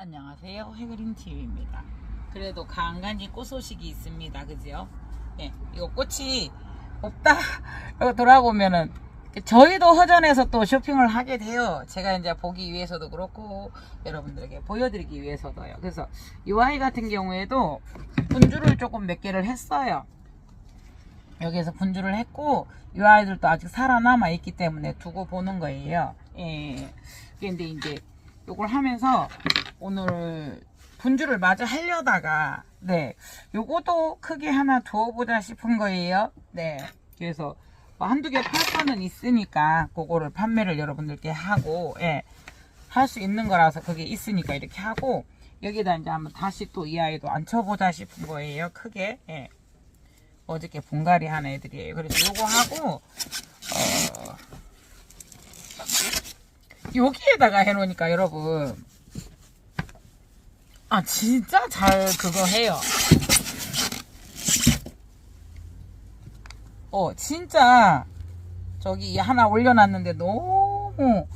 안녕하세요. 해그린TV입니다. 그래도 간간히 꽃 소식이 있습니다. 그죠? 예, 이거 꽃이 없다. 이거 돌아보면은 저희도 허전해서 또 쇼핑을 하게 돼요. 제가 이제 보기 위해서도 그렇고 여러분들에게 보여드리기 위해서도요. 그래서 이 아이 같은 경우에도 분주를 조금 몇 개를 했어요. 여기에서 분주를 했고 이 아이들도 아직 살아남아 있기 때문에 두고 보는 거예요. 예. 근데 이제 요걸 하면서 오늘 분주를 마저 하려다가 네 요것도 크게 하나 두어보자 싶은 거예요. 네 그래서 뭐 한두 개 팔 거는 있으니까 그거를 판매를 여러분들께 하고 예, 할 수 있는 거라서 그게 있으니까 이렇게 하고 여기다 이제 한번 다시 또 이 아이도 앉혀보자 싶은 거예요. 크게 예. 어저께 분갈이 한 애들이에요. 그래서 요거 하고 여기에다가 해놓으니까 여러분 진짜 잘 그거 해요. 진짜 저기 하나 올려놨는데 너무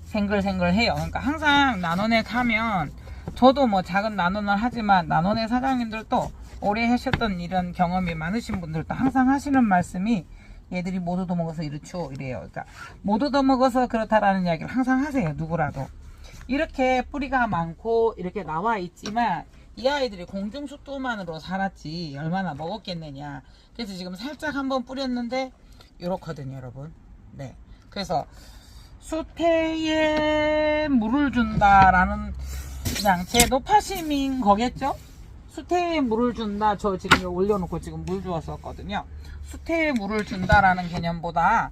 생글생글해요. 그러니까 항상 나노넥 하면 저도 뭐 작은 나노넥 하지만 나노넥 사장님들도 오래 하셨던 이런 경험이 많으신 분들도 항상 하시는 말씀이 얘들이 못 얻어먹어서 이렇죠 이래요. 그러니까 못 얻어먹어서 그렇다라는 이야기를 항상 하세요. 누구라도 이렇게 뿌리가 많고 이렇게 나와 있지만 이 아이들이 공중수토만으로 살았지 얼마나 먹었겠느냐. 그래서 지금 살짝 한번 뿌렸는데 이렇거든요 여러분. 네 그래서 수태에 물을 준다라는 그냥 제 노파심인 거겠죠. 수태에 물을 준다. 저 지금 올려놓고 지금 물 주었었거든요. 수태에 물을 준다라는 개념보다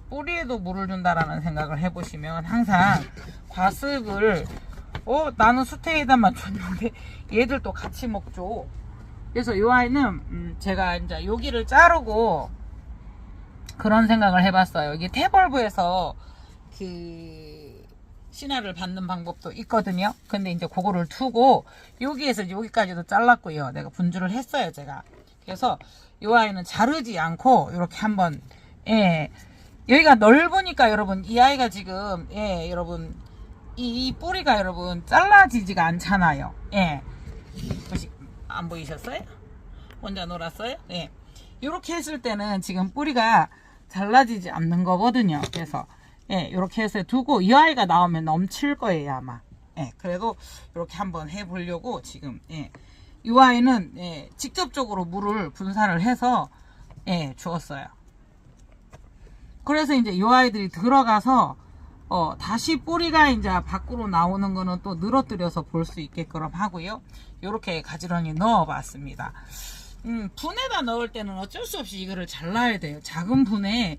뿌리에도 물을 준다라는 생각을 해보시면 항상 과습을 나는 수태에다만 줬는데 얘들도 같이 먹죠. 그래서 이 아이는 제가 이제 여기를 자르고 그런 생각을 해봤어요. 이게 태벌브에서 그 신화를 받는 방법도 있거든요. 근데 이제 그거를 두고 여기에서 여기까지도 잘랐고요. 내가 분주를 했어요 제가. 그래서 이 아이는 자르지 않고 이렇게 한번 여기가 넓으니까 여러분 이 아이가 지금 여러분 이 뿌리가 여러분 잘라지지가 않잖아요. 안 보이셨어요? 혼자 놀았어요? 이렇게 했을 때는 지금 뿌리가 잘라지지 않는 거거든요. 그래서 이렇게 해서 두고 이 아이가 나오면 넘칠 거예요 아마. 그래도 이렇게 한번 해보려고 지금 이 아이는 직접적으로 물을 분사를 해서 주었어요. 그래서 이제 이 아이들이 들어가서 다시 뿌리가 이제 밖으로 나오는 거는 또 늘어뜨려서 볼 수 있게끔 하고요. 이렇게 가지런히 넣어봤습니다. 분에다 넣을 때는 어쩔 수 없이 이거를 잘라야 돼요. 작은 분에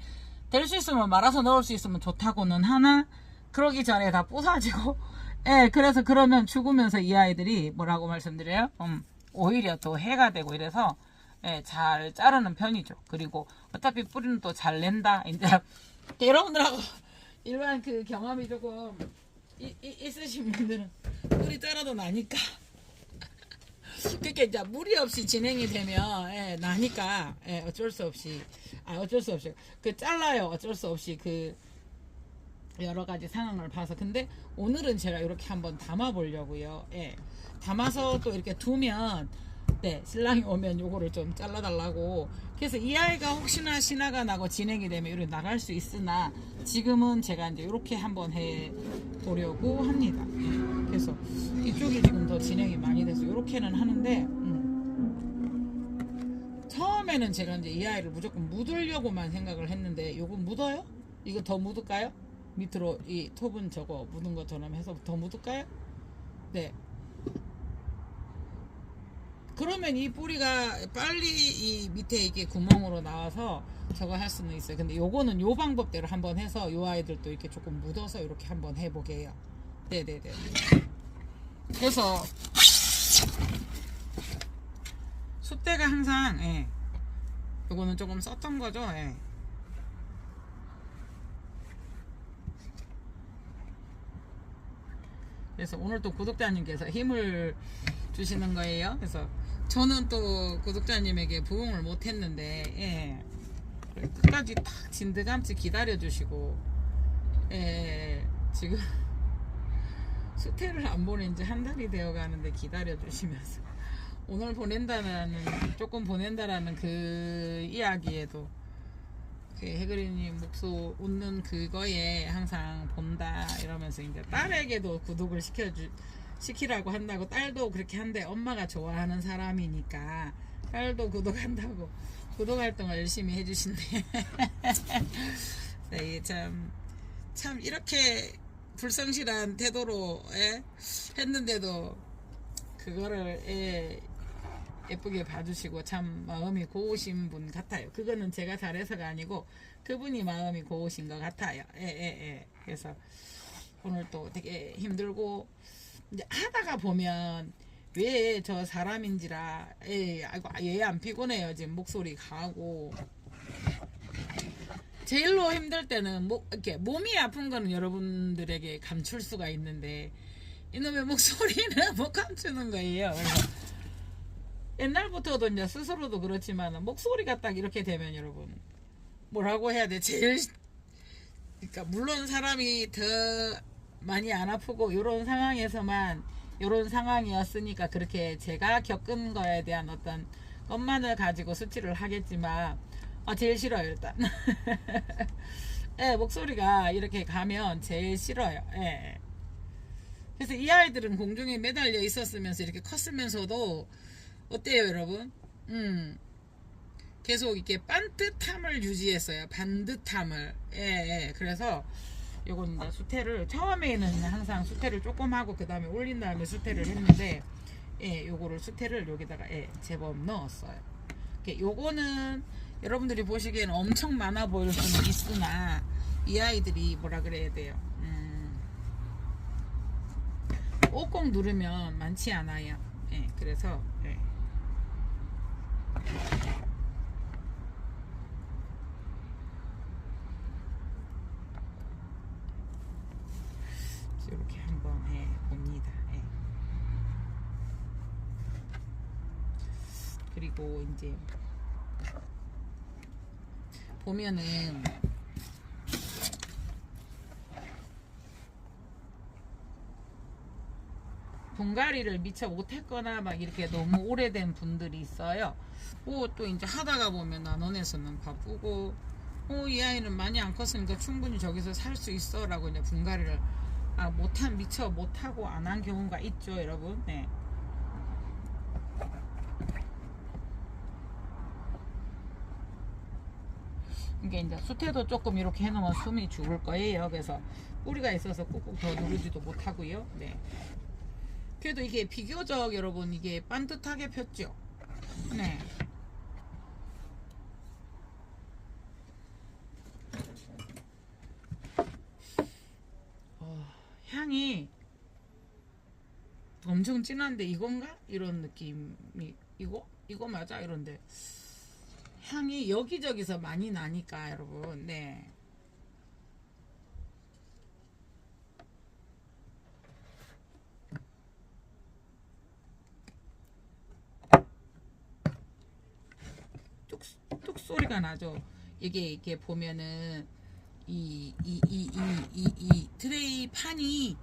될 수 있으면 말아서 넣을 수 있으면 좋다고는 하나 그러기 전에 다 부서지고 그래서 그러면 죽으면서 이 아이들이 뭐라고 말씀드려요? 오히려 더 해가 되고 이래서 잘 자르는 편이죠. 그리고 어차피 뿌리는 또 잘 낸다. 이제 여러분들하고 일반 그 경험이 조금 있으신 분들은 뿌리 자라도 나니까 그렇게 이제 무리 없이 진행이 되면 나니까 어쩔 수 없이 그 잘라요. 어쩔 수 없이 그 여러 가지 상황을 봐서. 근데 오늘은 제가 이렇게 한번 담아 보려고요. 담아서 또 이렇게 두면 신랑이 오면 요거를 좀 잘라달라고. 그래서 이 아이가 혹시나 신화가 나고 진행이 되면 이렇게 나갈 수 있으나 지금은 제가 이제 이렇게 한번 해 보려고 합니다. 그래서 이쪽이 지금 더 진행이 많이 돼서 이렇게는 하는데 처음에는 제가 이제 이 아이를 무조건 묻으려고만 생각을 했는데 요거 묻어요? 이거 더 묻을까요? 밑으로 이 톱은 저거 묻은 것처럼 해서 더 묻을까요? 네. 그러면 이 뿌리가 빨리 이 밑에 이게 구멍으로 나와서 저거 할 수는 있어요. 근데 요거는 요 방법대로 한번 해서 요 아이들도 이렇게 조금 묻어서 이렇게 한번 해보게요. 네네네. 그래서 숫대가 항상 요거는 조금 썼던 거죠. 그래서 오늘 또 구독자님께서 힘을 주시는 거예요. 그래서 저는 또 구독자님에게 부응을 못했는데 끝까지 딱 진드감치 기다려 주시고 지금 수태를 안 보낸 지 한 달이 되어 가는데 기다려 주시면서 오늘 조금 보낸다라는 그 이야기에도 그 해그리님 목소 웃는 그거에 항상 본다 이러면서 이제 딸에게도 구독을 시키라고 한다고. 딸도 그렇게 한데 엄마가 좋아하는 사람이니까 딸도 구독한다고 구독 활동을 열심히 해주신대. 네, 참 이렇게 불성실한 태도로 했는데도 그거를 예쁘게 봐주시고 참 마음이 고우신 분 같아요. 그거는 제가 잘해서가 아니고 그분이 마음이 고우신 것 같아요. 그래서 오늘 또 되게 힘들고 이제 하다가 보면 왜 저 사람인지라 아이고 얘 안 피곤해요. 지금 목소리 가고 제일로 힘들 때는 이렇게 몸이 아픈 거는 여러분들에게 감출 수가 있는데 이놈의 목소리는 못 감추는 거예요. 그래서 옛날부터도 이제 스스로도 그렇지만 목소리가 딱 이렇게 되면 여러분 뭐라고 해야 돼? 그러니까 물론 사람이 더 많이 안 아프고 이런 상황에서만 이런 상황이었으니까 그렇게 제가 겪은 거에 대한 어떤 것만을 가지고 수치를 하겠지만 제일 싫어요 일단. 목소리가 이렇게 가면 제일 싫어요. 그래서 이 아이들은 공중에 매달려 있었으면서 이렇게 컸으면서도 어때요 여러분? 계속 이렇게 반듯함을 유지했어요. 반듯함을. 그래서 요건 이제 수태를 처음에는 항상 수태를 조금 하고 그 다음에 올린 다음에 수태를 했는데 요거를 수태를 여기다가 제법 넣었어요. 요거는 여러분들이 보시기에는 엄청 많아 보일 수는 있으나 이 아이들이 뭐라 그래야 돼요? 꼭꼭 누르면 많지 않아요. 그래서 이렇게 한번 봅니다. 그리고 이제 보면은 분갈이를 미처 못했거나 막 이렇게 너무 오래된 분들이 있어요. 또 이제 하다가 보면 난원에서는 바쁘고 이 아이는 많이 안 컸으니까 충분히 저기서 살 수 있어 라고 이제 분갈이를 미처 못하고 안 한 경우가 있죠 여러분. 이게 이제 수태도 조금 이렇게 해놓으면 숨이 죽을 거예요. 그래서 뿌리가 있어서 꾹꾹 더 누르지도 못하고요. 그래도 이게 비교적 여러분 이게 반듯하게 폈죠. 향이 엄청 진한데 이건가? 이런 느낌이 이거 맞아? 이런데 향이 여기저기서 많이 나니까 여러분. 뚝 소리가 나죠. 이게 보면은 이 트레이 판이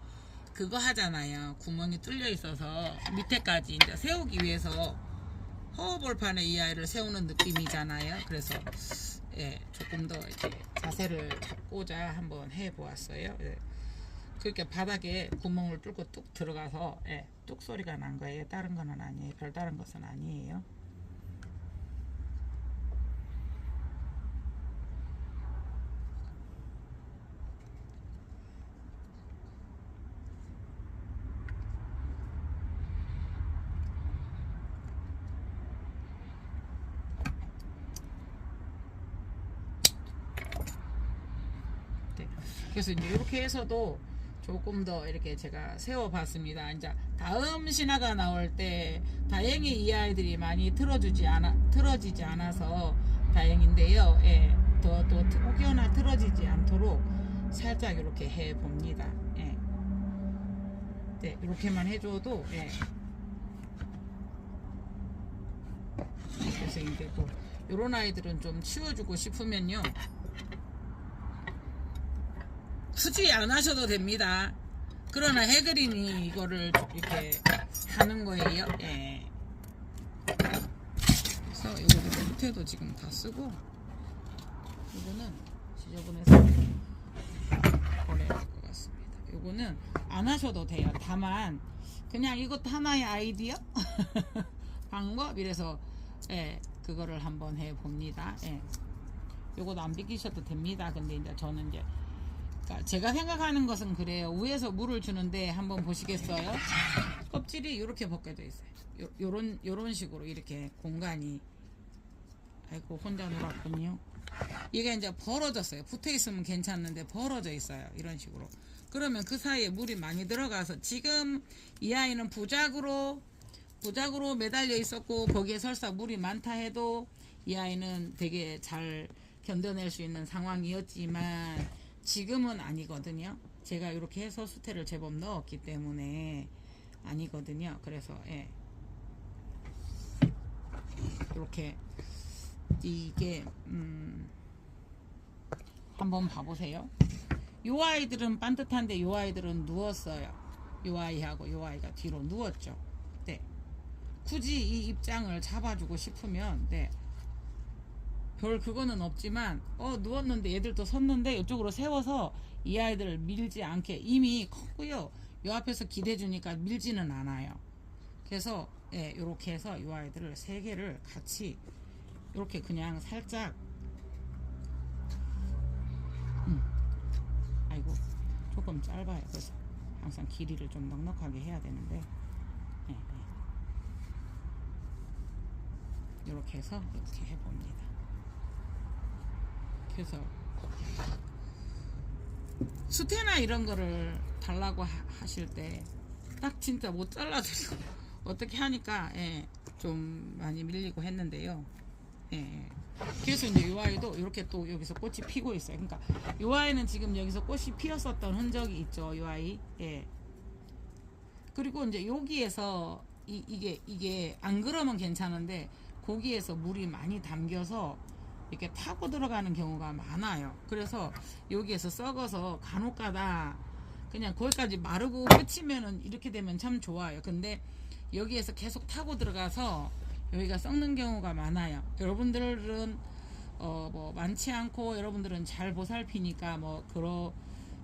그거 하잖아요. 구멍이 뚫려 있어서 밑에까지 이제 세우기 위해서 허허벌판에 이 아이를 세우는 느낌이잖아요. 그래서 조금 더 이렇게 자세를 잡고자 한번 해보았어요. 그렇게 바닥에 구멍을 뚫고 뚝 들어가서 뚝 소리가 난 거예요. 다른 거는 아니에요. 별다른 것은 아니에요. 그래서 이제 이렇게 해서도 조금 더 이렇게 제가 세워봤습니다. 이제 다음 신화가 나올 때 다행히 이 아이들이 많이 틀어지지 않아서 다행인데요. 또 혹여나 틀어지지 않도록 살짝 이렇게 해봅니다. 이렇게만 해줘도 그래서 이제 또 이런 아이들은 좀 치워주고 싶으면요. 굳이 안 하셔도 됩니다. 그러나 해그린이 이거를 이렇게 하는 거예요. 예. 그래서 이거 밑에도 지금 다 쓰고, 이거는 지저분해서 버려야 될 것 같습니다. 이거는 안 하셔도 돼요. 다만 그냥 이것도 하나의 아이디어 방법 이래서 예, 그거를 한번 해봅니다. 예. 요것도 안 비키셔도 됩니다. 근데 이제 저는 이제 그러니까 제가 생각하는 것은 그래요. 위에서 물을 주는데 한번 보시겠어요? 껍질이 이렇게 벗겨져 있어요. 요런 식으로 이렇게 공간이, 아이고 혼자 놀았군요. 이게 이제 벌어졌어요. 붙어 있으면 괜찮은데 벌어져 있어요. 이런 식으로. 그러면 그 사이에 물이 많이 들어가서 지금 이 아이는 부작으로 매달려 있었고 거기에 설사 물이 많다 해도 이 아이는 되게 잘 견뎌낼 수 있는 상황이었지만 지금은 아니거든요. 제가 이렇게 해서 수태를 제법 넣었기 때문에 아니거든요. 그래서 예. 이렇게 이게 한번 봐보세요. 요 아이들은 반듯한데 요 아이들은 누웠어요. 요 아이하고 요 아이가 뒤로 누웠죠. 네. 굳이 이 입장을 잡아주고 싶으면 네. 별 그거는 없지만 누웠는데 얘들도 섰는데 이쪽으로 세워서 이 아이들을 밀지 않게, 이미 컸고요. 요 앞에서 기대주니까 밀지는 않아요. 그래서 예, 요렇게 해서 요 아이들을 세 개를 같이 이렇게 그냥 살짝 아이고 조금 짧아요. 그래서 항상 길이를 좀 넉넉하게 해야 되는데 예, 예. 이렇게 해서 이렇게 해봅니다. 그래서 수태나 이런 거를 달라고 하실 때 딱 진짜 못 잘라드리고 어떻게 하니까 예, 좀 많이 밀리고 했는데요. 예, 예. 그래서 이제 이 아이도 이렇게 또 여기서 꽃이 피고 있어요. 그러니까 이 아이는 지금 여기서 꽃이 피었었던 흔적이 있죠. 이 아이. 예. 그리고 이제 여기에서 이게 안 그러면 괜찮은데 거기에서 물이 많이 담겨서 이렇게 타고 들어가는 경우가 많아요. 그래서 여기에서 썩어서 간혹가다 그냥 거기까지 마르고 끝이면은 이렇게 되면 참 좋아요. 근데 여기에서 계속 타고 들어가서 여기가 썩는 경우가 많아요. 여러분들은 뭐 많지 않고 여러분들은 잘 보살피니까 뭐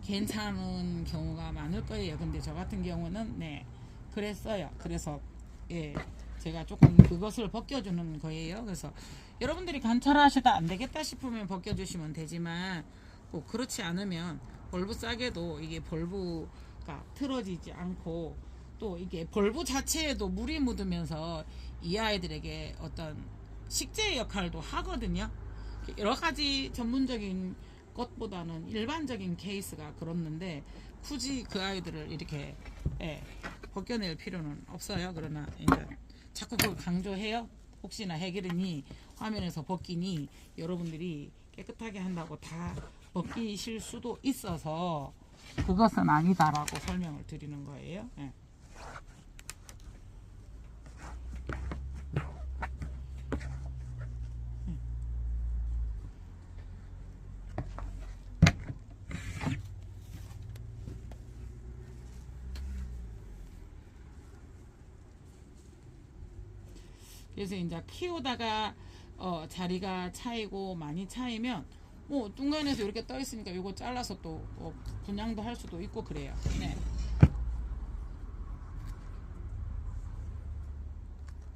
괜찮은 경우가 많을 거예요. 근데 저 같은 경우는 네 그랬어요. 그래서 예 제가 조금 그것을 벗겨주는 거예요. 그래서 여러분들이 관찰하시다 안 되겠다 싶으면 벗겨주시면 되지만 꼭 그렇지 않으면 벌브 싸게도 이게 벌브가 틀어지지 않고 또 이게 벌브 자체에도 물이 묻으면서 이 아이들에게 어떤 식재 역할도 하거든요. 여러 가지 전문적인 것보다는 일반적인 케이스가 그렇는데 굳이 그 아이들을 이렇게 예, 벗겨낼 필요는 없어요. 그러나 이제 자꾸 그걸 강조해요. 혹시나 해결이니 화면에서 벗기니 여러분들이 깨끗하게 한다고 다 벗기실 수도 있어서 그것은 아니다라고 설명을 드리는 거예요. 예. 그래서 이제 키우다가 자리가 차이고 많이 차이면 뭐 중간에서 이렇게 떠 있으니까 이거 잘라서 또 분양도 할 수도 있고 그래요. 네.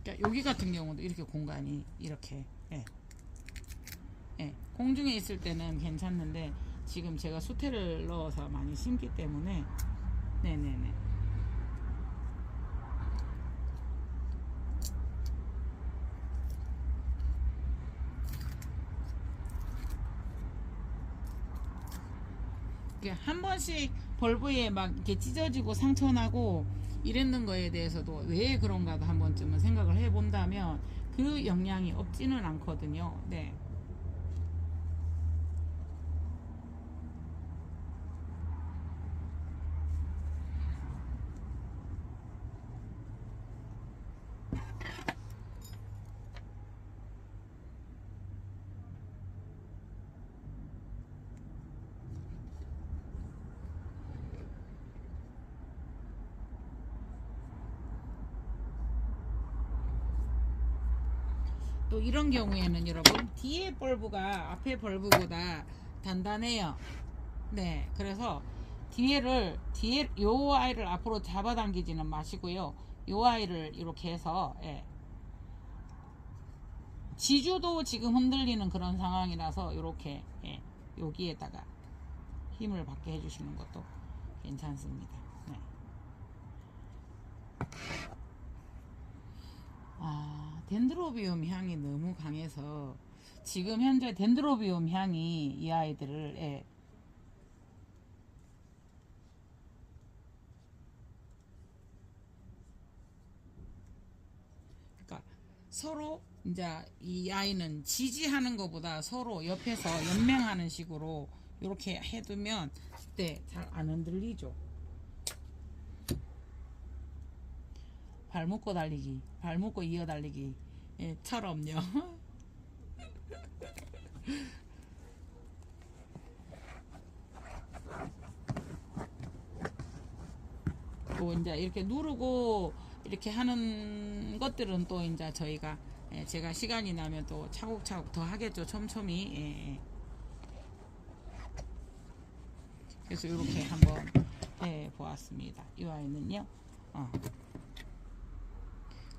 그러니까 여기 같은 경우도 이렇게 공간이 이렇게 예. 예. 공중에 있을 때는 괜찮는데 지금 제가 수태를 넣어서 많이 심기 때문에 네네네. 한 번씩 벌브에 막 이렇게 찢어지고 상처나고 이랬는 거에 대해서도 왜 그런가도 한 번쯤은 생각을 해본다면 그 영향이 없지는 않거든요. 네. 또 이런 경우에는 여러분 뒤에 벌브가 앞에 벌브보다 단단해요. 네, 그래서 뒤에 요 아이를 앞으로 잡아당기지는 마시고요. 요 아이를 이렇게 해서 지주도 지금 흔들리는 그런 상황이라서 이렇게 여기에다가 힘을 받게 해주시는 것도 괜찮습니다. 네. 덴드로비움 향이 너무 강해서 지금 현재 덴드로비움 향이 이 아이들을 그러니까 서로 이제 이 아이는 지지하는 것보다 서로 옆에서 연맹하는 식으로 이렇게 해두면 그때 잘 안 흔들리죠. 발 묶고 달리기, 발 묶고 이어 달리기 처럼요. 또 이제 이렇게 누르고 이렇게 하는 것들은 또 이제 저희가 제가 시간이 나면 또 차곡차곡 더 하겠죠. 촘촘히. 그래서 이렇게 한번 해 보았습니다. 이 아이는요.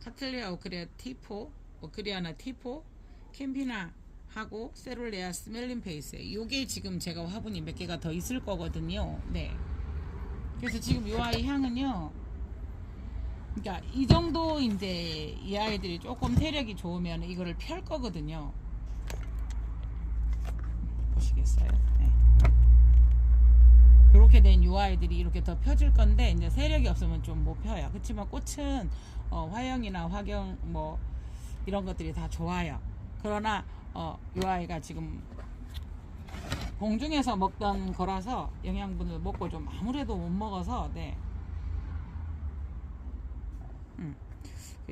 카틀리아 오크리아 T4, 오크리아나 T4, 캠피나 하고 세룰레아 스멜링 페이스. 요게 지금 제가 화분이 몇 개가 더 있을 거거든요. 네. 그래서 지금 이 아이 향은요. 그러니까 이 정도 이제 이 아이들이 조금 세력이 좋으면 이거를 펼 거거든요. 보시겠어요? 네. 이렇게 된 이 아이들이 이렇게 더 펴질 건데 이제 세력이 없으면 좀 못 펴요. 그렇지만 꽃은 화형이나 화경 뭐 이런 것들이 다 좋아요. 그러나 이 아이가 지금 공중에서 먹던 거라서 영양분을 먹고 좀 아무래도 못 먹어서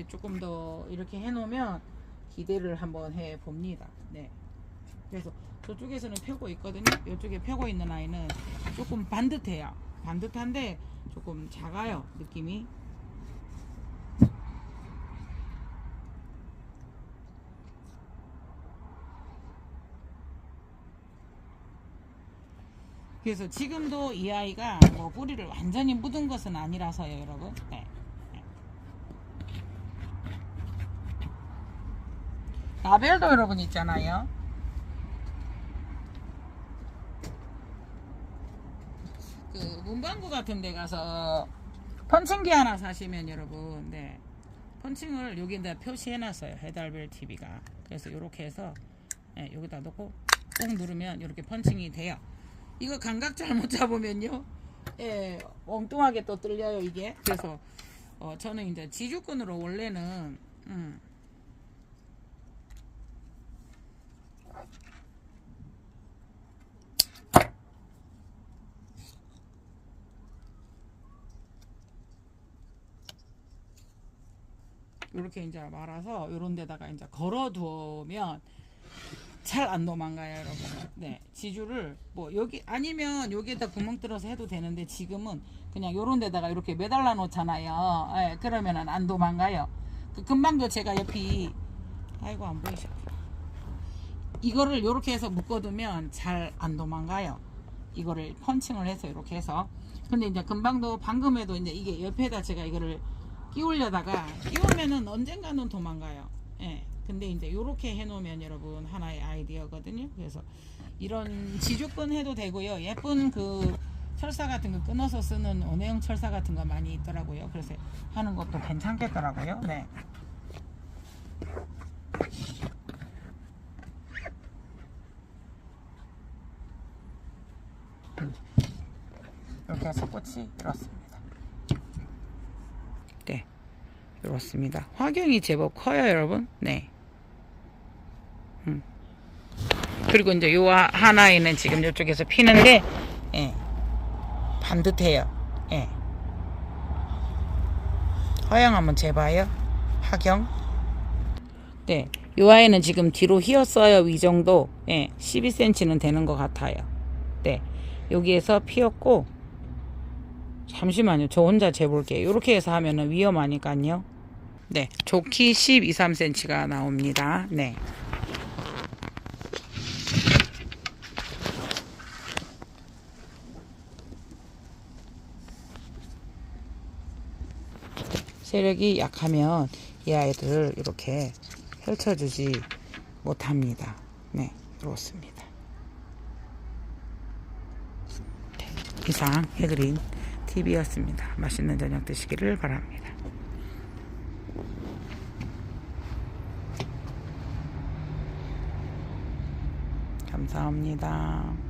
조금 더 이렇게 해놓으면 기대를 한번 해 봅니다. 네. 그래서 저쪽에서는 펴고 있거든요. 이쪽에 펴고 있는 아이는 조금 반듯해요. 반듯한데 조금 작아요. 느낌이. 그래서 지금도 이 아이가 뭐 뿌리를 완전히 묻은 것은 아니라서요, 여러분. 네. 라벨도 여러분 있잖아요. 그 문방구 같은 데 가서 펀칭기 하나 사시면 여러분, 펀칭을 여기다 표시해 놨어요. 헤달벨 TV가. 그래서 이렇게 해서 여기다 놓고 꾹 누르면 이렇게 펀칭이 돼요. 이거 감각 잘못 잡으면요, 엉뚱하게 또 뚫려요 이게. 그래서 저는 이제 지주꾼으로 원래는 이렇게 이제 말아서 이런 데다가 이제 걸어 두면 잘 안 도망가요, 여러분. 네, 지주를 뭐 여기 아니면 여기에다 구멍 뚫어서 해도 되는데 지금은 그냥 요런 데다가 이렇게 매달라 놓잖아요. 그러면은 안 도망가요. 금방도 제가 옆이 아이고 안 보이셔. 이거를 요렇게 해서 묶어두면 잘 안 도망가요. 이거를 펀칭을 해서 이렇게 해서. 근데 이제 금방도 방금에도 이제 이게 옆에다 제가 이거를 끼우려다가 끼우면은 언젠가는 도망가요. 근데 이제 요렇게 해놓으면 여러분 하나의 아이디어거든요. 그래서 이런 지주끈 해도 되고요. 예쁜 그 철사 같은 거 끊어서 쓰는 원형 철사 같은 거 많이 있더라고요. 그래서 하는 것도 괜찮겠더라고요. 네. 이렇게 해서 꽃이 이렇습니다. 네, 이렇습니다. 화경이 제법 커요, 여러분. 네. 그리고 이제 요 하나에는 지금 이쪽에서 피는데, 반듯해요. 화형 한번 재봐요. 화경. 네, 요 아이는 지금 뒤로 휘었어요. 이 정도. 12cm는 되는 것 같아요. 네, 여기에서 피었고, 잠시만요. 저 혼자 재볼게요. 이렇게 해서 하면은 위험하니까요. 네, 좋기 12, 3cm가 나옵니다. 네. 세력이 약하면 이 아이들을 이렇게 펼쳐주지 못합니다. 네, 그렇습니다. 네, 이상 해그린 TV였습니다. 맛있는 저녁 드시기를 바랍니다. 감사합니다.